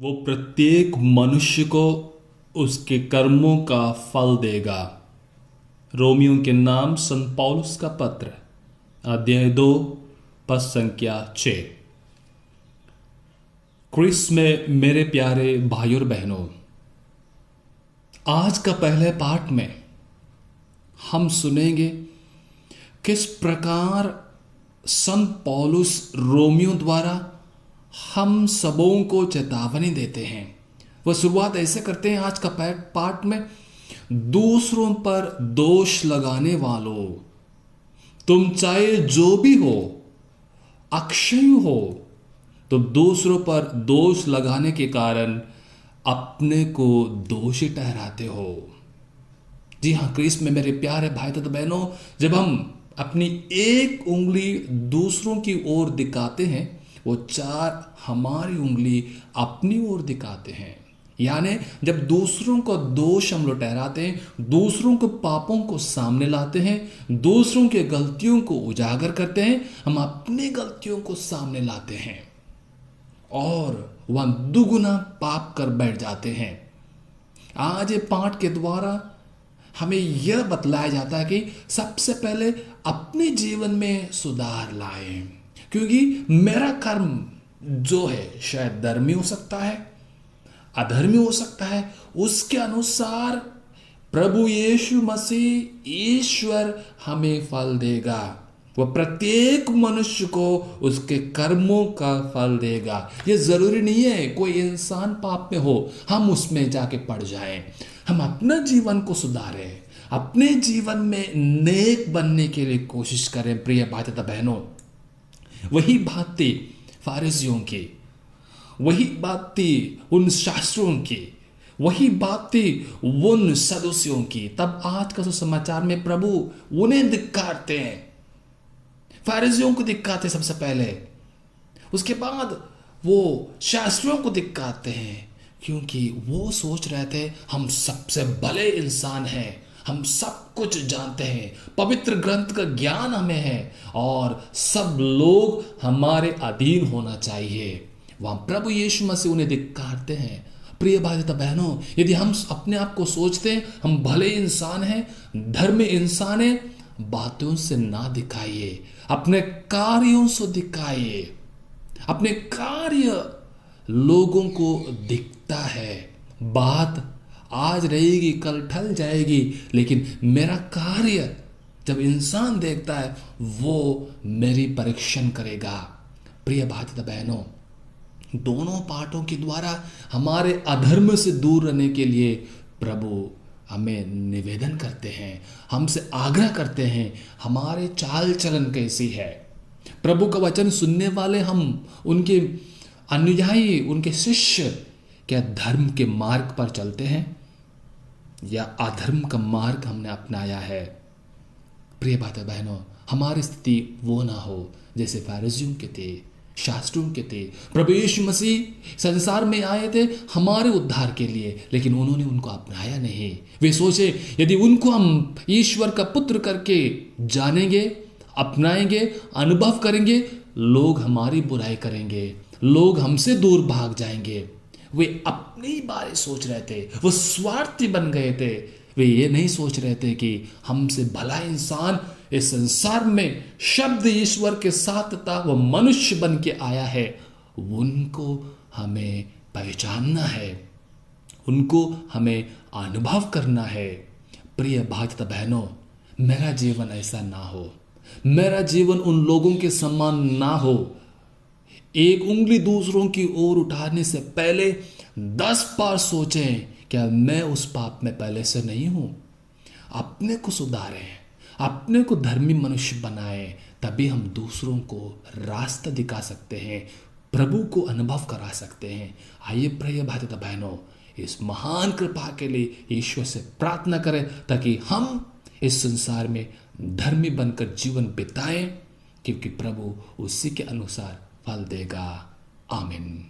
वो प्रत्येक मनुष्य को उसके कर्मों का फल देगा। रोमियो के नाम संत पौलुस का पत्र, अध्याय 2, पद संख्या 6। क्रिस्त में मेरे प्यारे भाइयों और बहनों, आज का पहले पाठ में हम सुनेंगे किस प्रकार संत पौलुस रोमियो द्वारा हम सबों को चेतावनी देते हैं। वह शुरुआत ऐसे करते हैं आज का पाठ में, दूसरों पर दोष लगाने वालों, तुम चाहे जो भी हो, अक्षय हो, तो दूसरों पर दोष लगाने के कारण अपने को दोषी ठहराते हो। जी हाँ, क्रिस्त में मेरे प्यारे भाई तो बहनों, जब हम अपनी एक उंगली दूसरों की ओर दिखाते हैं, वो चार हमारी उंगली अपनी ओर दिखाते हैं। यानी जब दूसरों को दोष हम लोग ठहराते हैं, दूसरों के पापों को सामने लाते हैं, दूसरों के गलतियों को उजागर करते हैं, हम अपनी गलतियों को सामने लाते हैं और वह दुगुना पाप कर बैठ जाते हैं। आज ये पाठ के द्वारा हमें यह बतलाया जाता है कि सबसे पहले अपने जीवन में सुधार लाएं, क्योंकि मेरा कर्म जो है शायद धर्मी हो सकता है, अधर्मी हो सकता है, उसके अनुसार प्रभु यीशु मसीह ईश्वर हमें फल देगा। वह प्रत्येक मनुष्य को उसके कर्मों का फल देगा। ये जरूरी नहीं है कोई इंसान पाप में हो हम उसमें जाके पड़ जाएं। हम अपना जीवन को सुधारें, अपने जीवन में नेक बनने के लिए कोशिश करें। प्रिय भाई तथा बहनों, वही बात थी फारिसियों की, वही बात थी उन शास्त्रों की, वही बात थी उन सदुसियों की। तब आज का सुसमाचार में प्रभु उन्हें धिक्कारते हैं, फारिसियों को धिक्कारते सबसे पहले, उसके बाद वो शास्त्रियों को धिक्कारते हैं, क्योंकि वो सोच रहे थे हम सबसे भले इंसान हैं, हम सब कुछ जानते हैं, पवित्र ग्रंथ का ज्ञान हमें है और सब लोग हमारे अधीन होना चाहिए। वहां प्रभु यीशु मसीह उन्हें धिक्कारते हैं। प्रिय भाई तथा बहनों, यदि हम अपने आप को सोचते हैं हम भले इंसान हैं, धर्मी इंसान हैं, बातों से ना दिखाइए, अपने कार्यों से दिखाइए। अपने कार्य लोगों को दिखता है, बात आज रहेगी कल टल जाएगी, लेकिन मेरा कार्य जब इंसान देखता है वो मेरी परीक्षण करेगा। प्रिय भाई तथा बहनों, दोनों पाठों के द्वारा हमारे अधर्म से दूर रहने के लिए प्रभु हमें निवेदन करते हैं, हमसे आग्रह करते हैं हमारे चाल चलन कैसी है। प्रभु का वचन सुनने वाले हम उनके अनुयायी, उनके शिष्य, क्या धर्म के मार्ग पर चलते हैं या अधर्म का मार्ग हमने अपनाया है। प्रिय भाई बहनों, हमारी स्थिति वो ना हो जैसे फारिसियों के थे, शास्त्रियों के थे। प्रभु यीशु मसीह संसार में आए थे हमारे उद्धार के लिए, लेकिन उन्होंने उनको अपनाया नहीं। वे सोचे यदि उनको हम ईश्वर का पुत्र करके जानेंगे, अपनाएंगे, अनुभव करेंगे, लोग हमारी बुराई करेंगे, लोग हमसे दूर भाग जाएंगे। वे अपने बारे सोच रहे थे, वो स्वार्थी बन गए थे। वे ये नहीं सोच रहे थे कि हमसे भला इंसान इस संसार में शब्द ईश्वर के साथ था, वो मनुष्य बन के आया है, उनको हमें पहचानना है, उनको हमें अनुभव करना है। प्रिय भाई तथा बहनों, मेरा जीवन ऐसा ना हो, मेरा जीवन उन लोगों के समान ना हो। एक उंगली दूसरों की ओर उठाने से पहले 10 बार सोचें, क्या मैं उस पाप में पहले से नहीं हूं। अपने को सुधारें, अपने को धर्मी मनुष्य बनाएं, तभी हम दूसरों को रास्ता दिखा सकते हैं, प्रभु को अनुभव करा सकते हैं। आइए प्रिय भाई तथा बहनों, इस महान कृपा के लिए ईश्वर से प्रार्थना करें ताकि हम इस संसार में धर्मी बनकर जीवन बिताएं, क्योंकि प्रभु उसी के अनुसार फल देगा। आमीन।